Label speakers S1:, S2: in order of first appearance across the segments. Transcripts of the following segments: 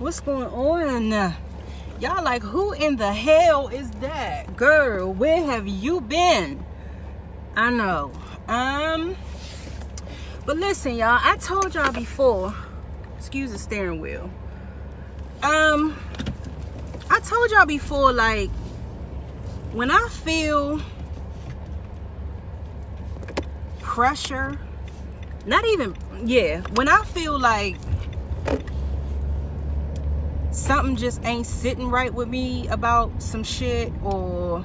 S1: What's going on? Y'all like, who in the hell is that? Girl, where have you been? I know. But listen, y'all, I told y'all before, excuse the steering wheel. I told y'all before, like, when I feel pressure, when I feel like something just ain't sitting right with me about some shit or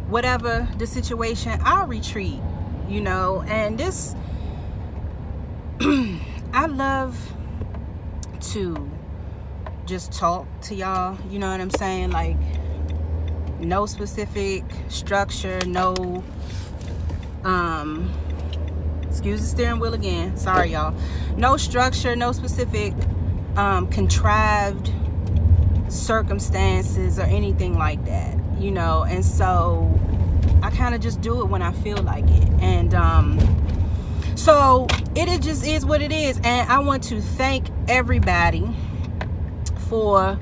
S1: whatever the situation, I'll retreat, you know. And this, I love to just talk to y'all, you know what I'm saying? Like, no specific structure, no, excuse the steering wheel again, sorry y'all, no structure, no specific contrived circumstances or anything like that, you know. And so I kind of just do it when I feel like it. And so it just is what it is. And I want to thank everybody for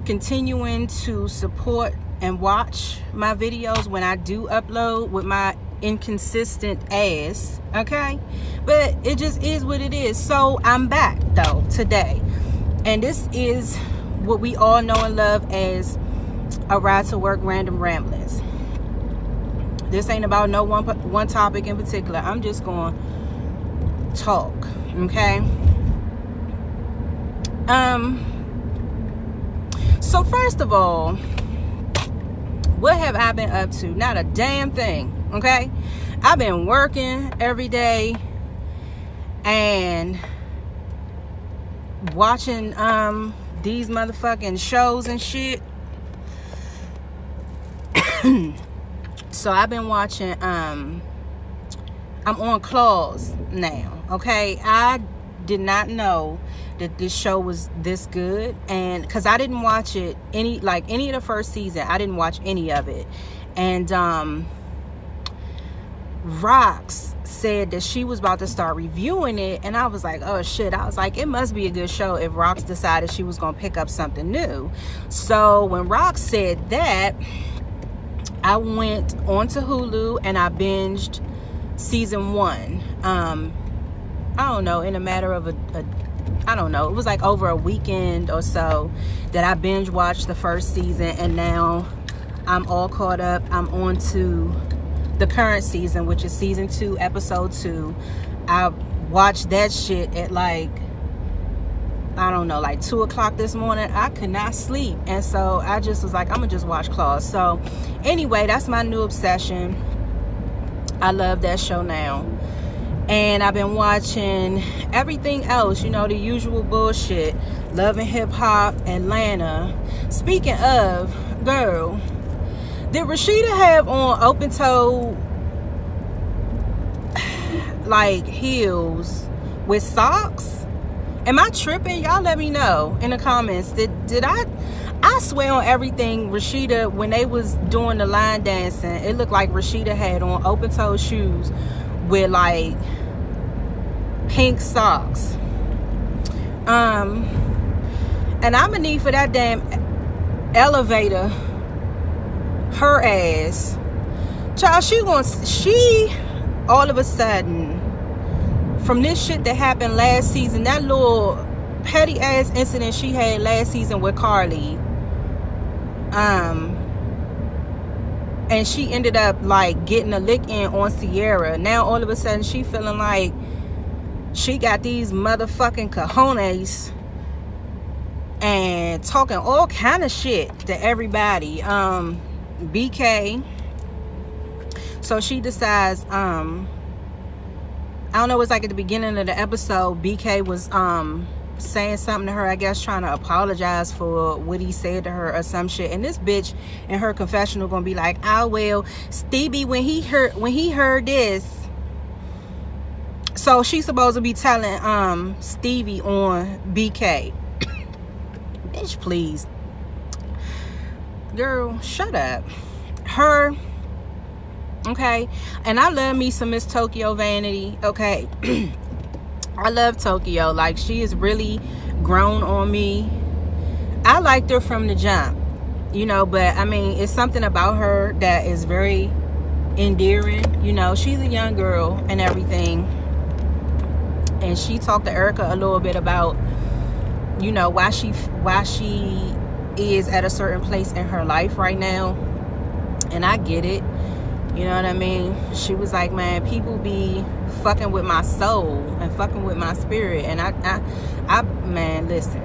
S1: continuing to support and watch my videos when I do upload with my inconsistent ass, okay? But it just is what it is. So I'm back though today, and this is what we all know and love as a ride to work random ramblings. This ain't about no one topic in particular. I'm just going to talk, okay? So first of all, what have I been up to? Not a damn thing, okay? I've been working every day and watching these motherfucking shows and shit. So I've been watching, I'm on Claws now, okay? I did not know that this show was this good, and because I didn't watch it any of the first season. I didn't watch any of it. And Rox said that she was about to start reviewing it, and I was like, oh shit. I was like, it must be a good show if Rox decided she was gonna pick up something new. So when Rox said that, I went onto Hulu and I binged season 1. I don't know, in a matter of I don't know, it was like over a weekend or so that I binge watched the first season, and now I'm all caught up. I'm on to the current season, which is season 2, episode 2. I watched that shit at like 2 o'clock this morning. I could not sleep, and so I just was like, I'm gonna just watch Claws. So anyway, that's my new obsession. I love that show now. And I've been watching everything else, you know, the usual bullshit. Love and Hip Hop, Atlanta. Speaking of, girl, did Rashida have on open-toe like heels with socks? Am I tripping? Y'all let me know in the comments. Did I swear on everything, Rashida, when they was doing the line dancing, it looked like Rashida had on open-toe shoes with like pink socks. And I'm gonna need for that damn elevator her ass. Child, she all of a sudden, from this shit that happened last season, that little petty ass incident she had last season with Carly, and she ended up like getting a lick in on Sierra. Now all of a sudden she feeling like she got these motherfucking cojones and talking all kind of shit to everybody. BK. So she decides, I don't know, it's like at the beginning of the episode, BK was saying something to her, I guess trying to apologize for what he said to her or some shit. And this bitch in her confessional gonna be like, oh well, Stevie, when he heard this. So she's supposed to be telling Stevie on BK. Bitch, please. Girl, shut up. Her, okay, and I love me some Miss Tokyo Vanity, okay. I love Tokyo. Like, she is really grown on me. I liked her from the jump, you know, but I mean, it's something about her that is very endearing. You know, she's a young girl and everything, and she talked to Erica a little bit about, you know, why she is at a certain place in her life right now. And I get it, you know what I mean? She was like, man, people be fucking with my soul and fucking with my spirit. And I man, listen.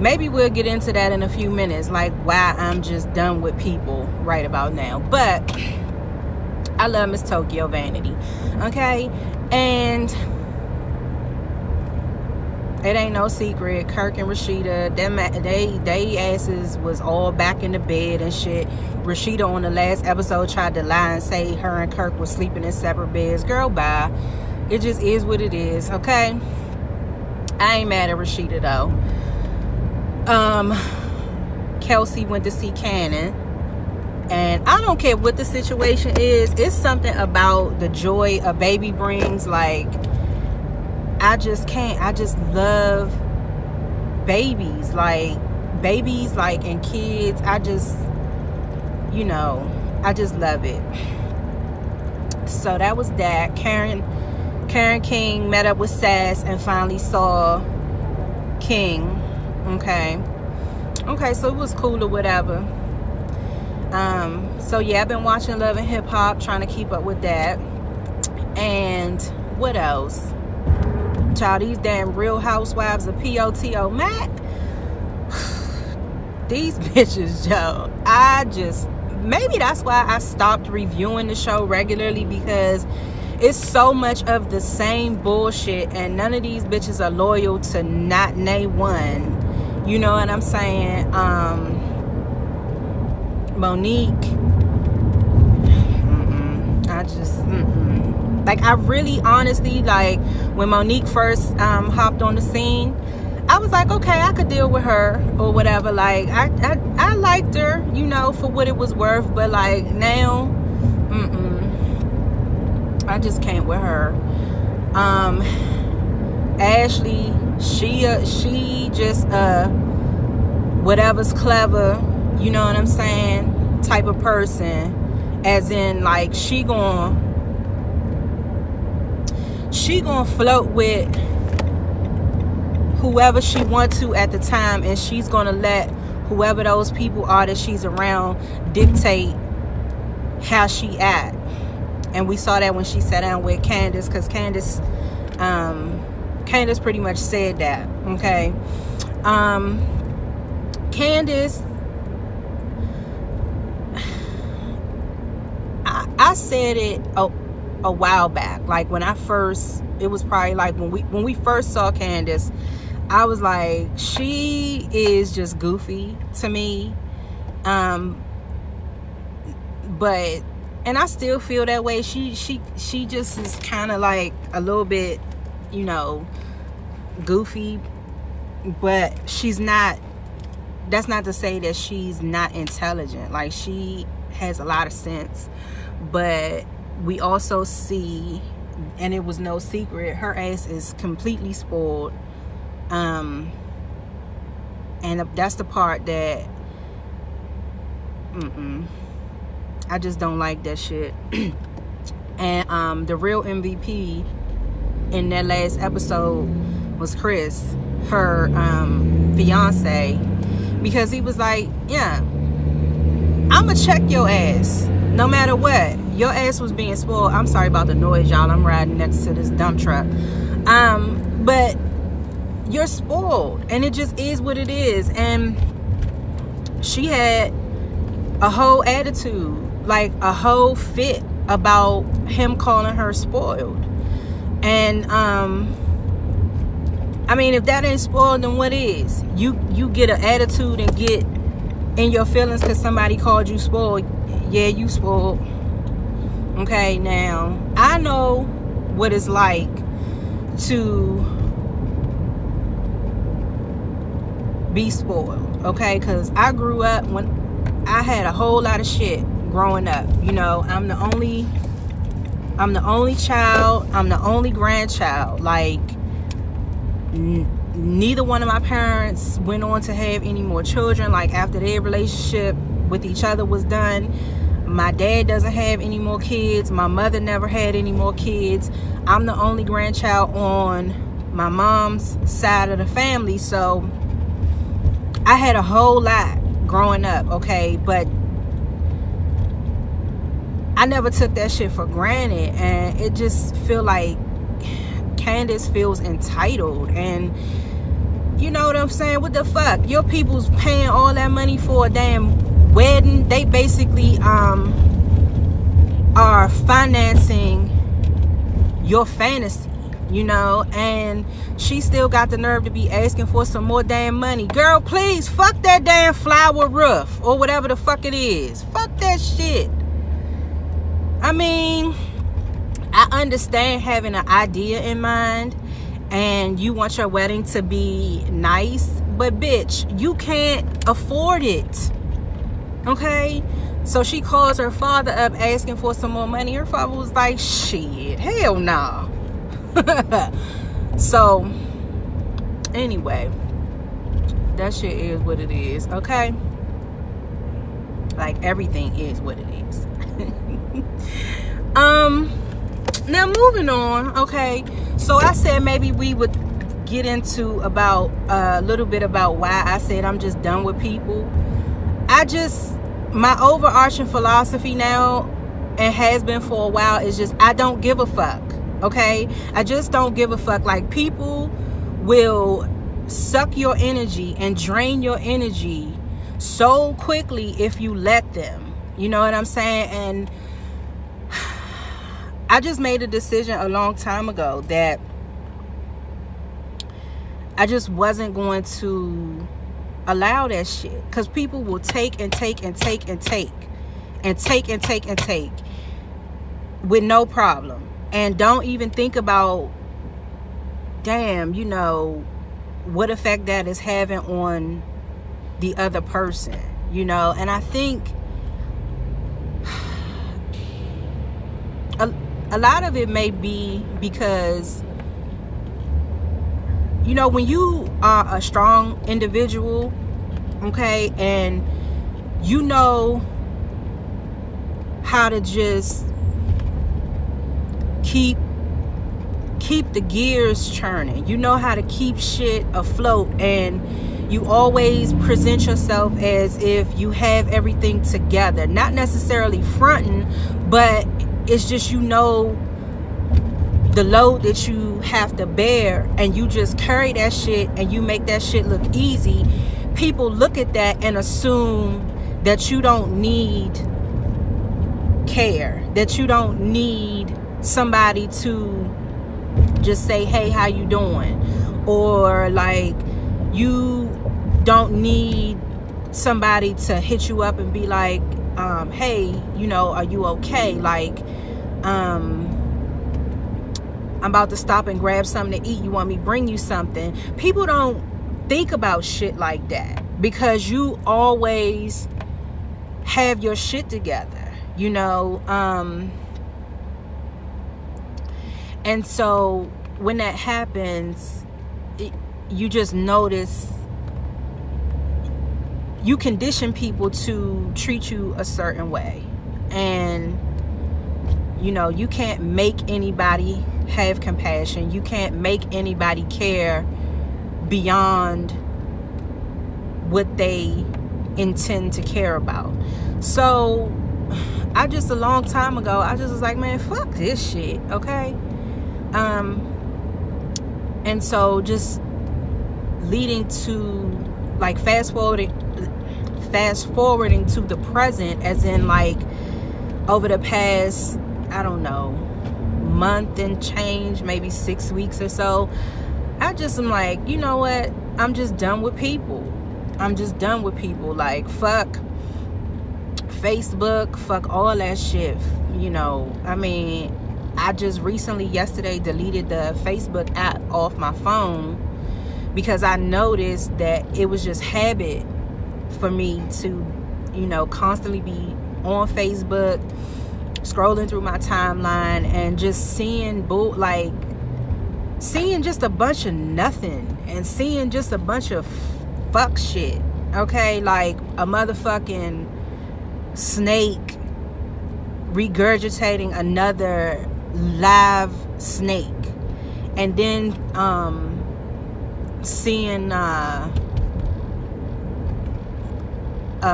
S1: Maybe we'll get into that in a few minutes, like why I'm just done with people right about now. But I love Miss Tokyo Vanity, okay? And it ain't no secret, Kirk and Rashida, they asses was all back in the bed and shit. Rashida on the last episode tried to lie and say her and Kirk were sleeping in separate beds. Girl, bye. It just is what it is, okay? I ain't mad at Rashida though. Kelsey went to see Cannon, and I don't care what the situation is. It's something about the joy a baby brings. Like, I just can't. I just love babies, like and kids. I just, you know, I just love it. So that was that. Karen King met up with Sass and finally saw King. Okay, so it was cool or whatever. So yeah, I've been watching Love and Hip Hop, trying to keep up with that. And what else? Child, these damn Real Housewives of POTO Mac. These bitches, yo. Maybe that's why I stopped reviewing the show regularly, because it's so much of the same bullshit, and none of these bitches are loyal to not nay one. You know what I'm saying? Monique. Like, I really, honestly, like, when Monique first hopped on the scene, I was like, okay, I could deal with her or whatever. Like, I liked her, you know, for what it was worth. But, like, now, I just can't with her. Ashley, she just whatever's clever, you know what I'm saying, type of person. As in, like, she gonna float with whoever she wants to at the time, and she's gonna let whoever those people are that she's around dictate how she act. And we saw that when she sat down with Candace, because Candace pretty much said that. Okay. Candace, I said it a while back, like when it was probably like when we first saw Candace, I was like, she is just goofy to me. But, and I still feel that way. She just is kind of like a little bit, you know, goofy, but she's not. That's not to say that she's not intelligent. Like, she has a lot of sense, but we also see, and it was no secret, her ass is completely spoiled. And that's the part that I just don't like that shit. And the real MVP in that last episode was Chris, her fiance, because he was like, yeah, I'ma check your ass no matter what. Your ass was being spoiled. I'm sorry about the noise, y'all. I'm riding next to this dump truck. But you're spoiled, and it just is what it is. And she had a whole attitude, like a whole fit about him calling her spoiled. And I mean, if that ain't spoiled, then what is? You get an attitude and get in your feelings because somebody called you spoiled. Yeah, you spoiled. Okay, now I know what it's like to be spoiled, okay? Because I grew up when I had a whole lot of shit growing up. You know, I'm the only child. I'm the only grandchild. Like, neither one of my parents went on to have any more children. Like, after their relationship with each other was done, my dad doesn't have any more kids. My mother never had any more kids. I'm the only grandchild on my mom's side of the family. So I had a whole lot growing up, okay? But I never took that shit for granted. And it just feel like Candace feels entitled. And you know what I'm saying? What the fuck? Your people's paying all that money for a damn wedding. They basically are financing your fantasy, you know, and she still got the nerve to be asking for some more damn money. Girl, please, fuck that damn flower roof or whatever the fuck it is. Fuck that shit. I mean, I understand having an idea in mind and you want your wedding to be nice, but bitch, you can't afford it. Okay? So she calls her father up asking for some more money. Her father was like, shit, hell no. So anyway, that shit is what it is, okay? Like, everything is what it is. Now moving on, okay? So I said maybe we would get into about a little bit about why I said I'm just done with people. My overarching philosophy now, and has been for a while, is just I don't give a fuck, okay? I just don't give a fuck. Like, people will suck your energy and drain your energy so quickly if you let them. You know what I'm saying? And I just made a decision a long time ago that I just wasn't going to allow that shit, because people will take and take and take and take and take and take and take with no problem, and don't even think about, damn, you know, what effect that is having on the other person, you know. And I think a lot of it may be because, you know, when you are a strong individual, okay, and you know how to just keep the gears churning, you know how to keep shit afloat, and you always present yourself as if you have everything together, not necessarily fronting, but it's just, you know, the load that you have to bear, and you just carry that shit and you make that shit look easy. People look at that and assume that you don't need care, that you don't need somebody to just say, hey, how you doing? Or like, you don't need somebody to hit you up and be like, hey, you know, are you okay? Like, I'm about to stop and grab something to eat. You want me to bring you something? People don't think about shit like that because you always have your shit together, you know. And so when that happens, you just notice you condition people to treat you a certain way, and you know, you can't make anybody have compassion. You can't make anybody care beyond what they intend to care about. So I just, a long time ago, I just was like, man, fuck this shit, okay? And so just leading to, like, fast forwarding to the present, as in, like, over the past, I don't know, month and change, maybe 6 weeks or so, I just am like, you know what, I'm just done with people. I'm just done with people. Like, fuck Facebook, fuck all that shit, you know. I mean, I just recently, yesterday, deleted the Facebook app off my phone because I noticed that it was just habit for me to, you know, constantly be on Facebook, scrolling through my timeline and just seeing like seeing just a bunch of nothing and seeing just a bunch of fuck shit. Okay, like a motherfucking snake regurgitating another live snake, and then seeing a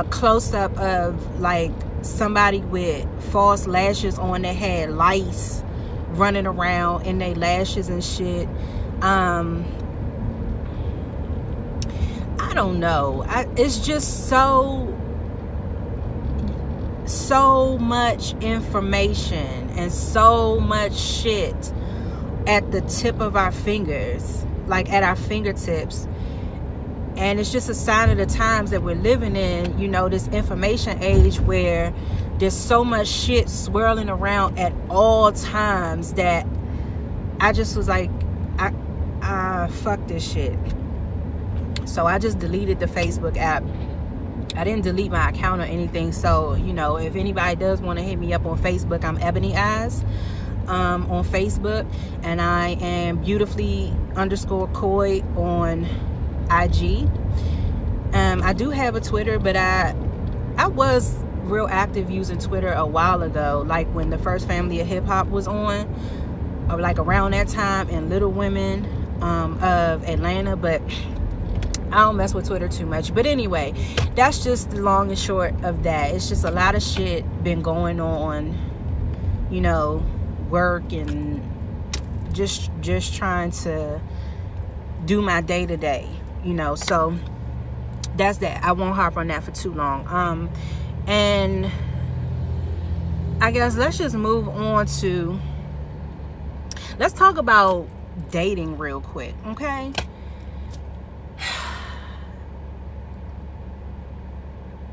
S1: close-up of like somebody with false lashes on that had lice running around in their lashes and shit. I don't know. It's just so much information and so much shit at the tip of our fingers, like at our fingertips. And it's just a sign of the times that we're living in, you know, this information age where there's so much shit swirling around at all times that I just was like, fuck this shit. So I just deleted the Facebook app. I didn't delete my account or anything. So, you know, if anybody does want to hit me up on Facebook, I'm Ebony Eyes on Facebook. And I am beautifully_coy on IG. I do have a Twitter, but I was real active using Twitter a while ago, like when the first Family of Hip Hop was on, or like around that time, and Little Women of Atlanta. But I don't mess with Twitter too much. But anyway, that's just the long and short of that. It's just a lot of shit been going on, you know, work and just trying to do my day-to-day, you know. So that's that. I won't harp on that for too long. And I guess let's just move on to, let's talk about dating real quick, okay?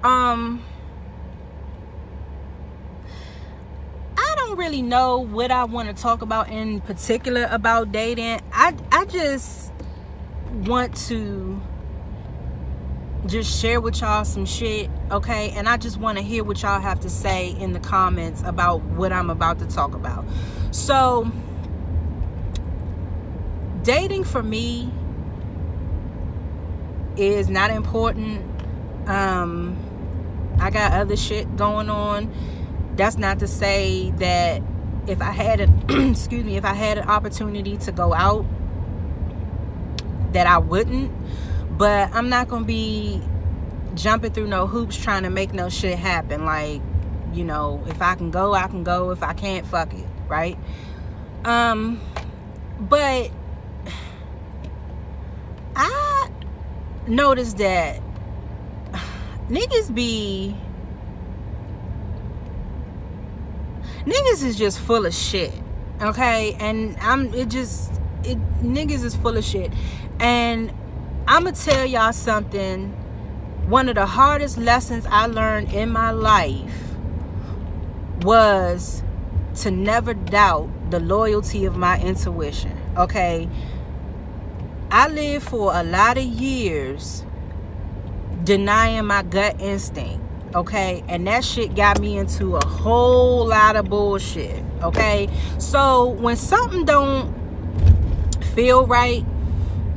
S1: I don't really know what I want to talk about in particular about dating. I just want to just share with y'all some shit, okay? And I just want to hear what y'all have to say in the comments about what I'm about to talk about. So, dating for me is not important. I got other shit going on. That's not to say that if I had an if I had an opportunity to go out, that I wouldn't. But I'm not gonna be jumping through no hoops trying to make no shit happen. Like, you know, if I can go, I can go. If I can't, fuck it, right? But I noticed that niggas is just full of shit, okay? And niggas is full of shit. And I'm gonna tell y'all something. One of the hardest lessons I learned in my life was to never doubt the loyalty of my intuition, okay? I lived for a lot of years denying my gut instinct, okay? And that shit got me into a whole lot of bullshit, okay? So when something don't feel right,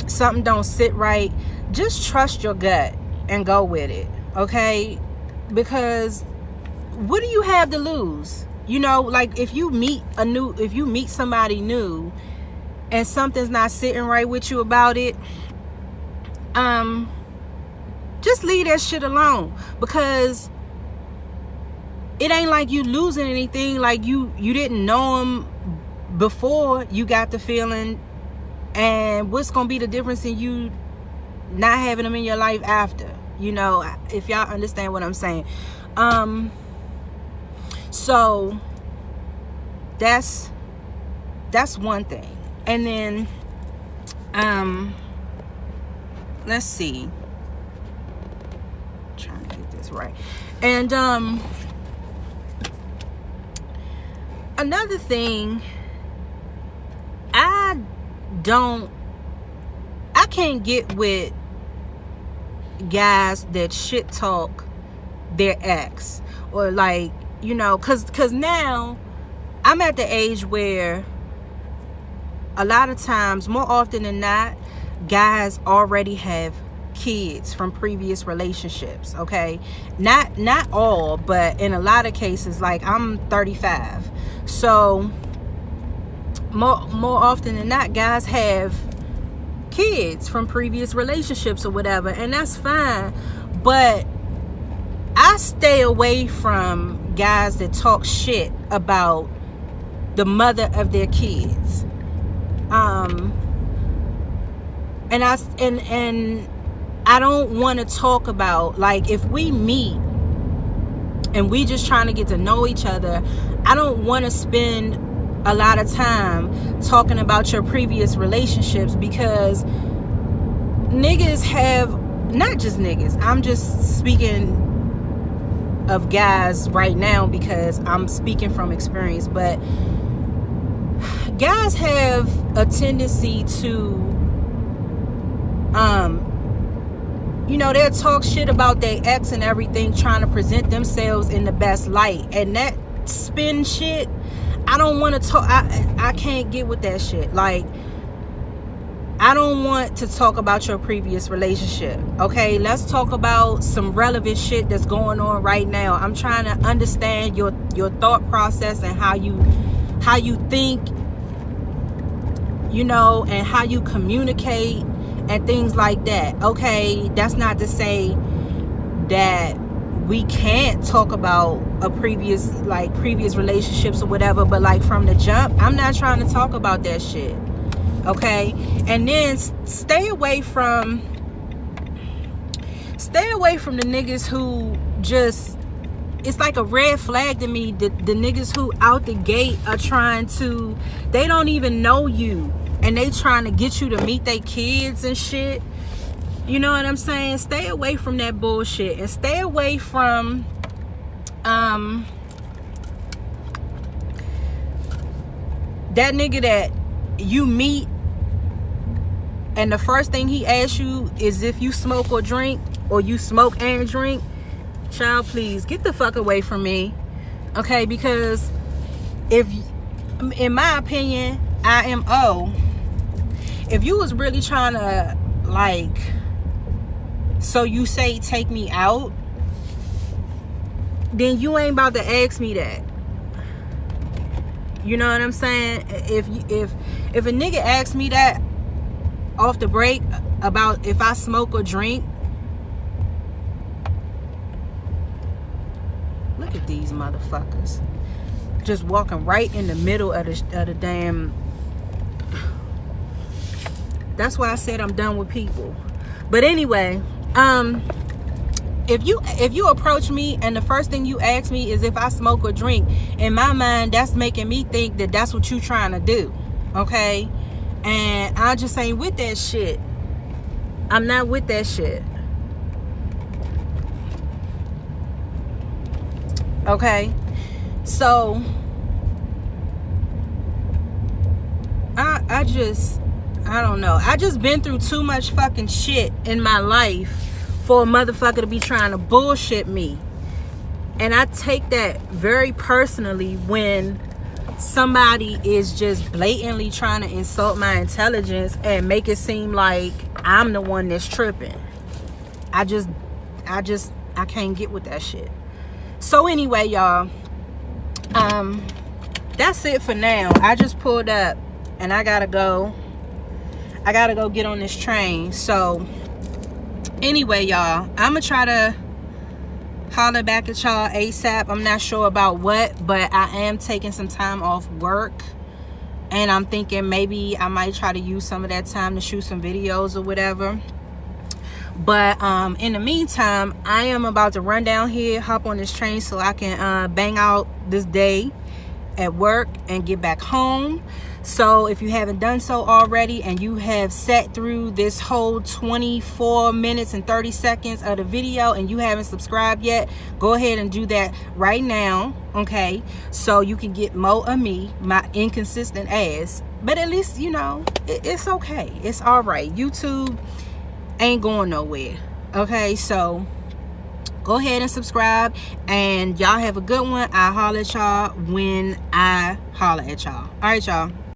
S1: something don't sit right, just trust your gut and go with it, okay? Because what do you have to lose? You know, like if you meet somebody new and something's not sitting right with you about it, just leave that shit alone. Because it ain't like you losing anything. Like you didn't know them before you got the feeling, and what's gonna be the difference in you not having them in your life after? You know, if y'all understand what I'm saying. So that's one thing. And then let's see, trying to get this right. And another thing, I can't get with guys that shit talk their ex, or like, you know, cause now I'm at the age where a lot of times, more often than not, guys already have kids from previous relationships. Okay, not all, but in a lot of cases. Like, I'm 35, so more often than not, guys have kids from previous relationships or whatever, and that's fine. But I stay away from guys that talk shit about the mother of their kids. And I don't want to talk about, like, if we meet and we just trying to get to know each other, I don't want to spend a lot of time talking about your previous relationships, because niggas have, not just niggas, I'm just speaking of guys right now because I'm speaking from experience, but guys have a tendency to they'll talk shit about their ex and everything, trying to present themselves in the best light, and that spin shit, I don't want to talk. I can't get with that shit. Like, I don't want to talk about your previous relationship. Okay, let's talk about some relevant shit that's going on right now. I'm trying to understand your thought process and how you think, and how you communicate and things like that. Okay, that's not to say that we can't talk about a previous relationships or whatever, but like from the jump, I'm not trying to talk about that shit. Okay, and then stay away from the niggas who just, it's like a red flag to me, the niggas who out the gate are trying to, they don't even know you and they trying to get you to meet their kids and shit. You know what I'm saying? Stay away from that bullshit, and stay away from that nigga that you meet and the first thing he asks you is if you smoke or drink, or you smoke and drink. Child, please get the fuck away from me. Okay, because if, in my opinion, if you was really trying to, like, so you say take me out, then you ain't about to ask me that. You know what I'm saying? If a nigga asks me that off the break about if I smoke or drink, look at these motherfuckers just walking right in the middle of the damn. That's why I said I'm done with people. But anyway, if you approach me and the first thing you ask me is if I smoke or drink, in my mind that's making me think that that's what you trying to do. Okay, and I just ain't with that shit. I'm not with that shit. Okay, so I don't know. I just been through too much fucking shit in my life for a motherfucker to be trying to bullshit me. And I take that very personally when somebody is just blatantly trying to insult my intelligence and make it seem like I'm the one that's tripping. I can't get with that shit. So anyway, y'all, that's it for now. I just pulled up and I gotta go get on this train. So anyway, y'all, I'm gonna try to holler back at y'all ASAP. I'm not sure about what, but I am taking some time off work, and I'm thinking maybe I might try to use some of that time to shoot some videos or whatever. But in the meantime, I am about to run down here, hop on this train so I can bang out this day at work and get back home. So if you haven't done so already and you have sat through this whole 24 minutes and 30 seconds of the video and you haven't subscribed yet, go ahead and do that right now, okay? So you can get more of me, my inconsistent ass. But at least, you know, it's okay. It's all right. YouTube ain't going nowhere, okay? So go ahead and subscribe, and y'all have a good one. I'll holler at y'all when I holler at y'all. All right, y'all.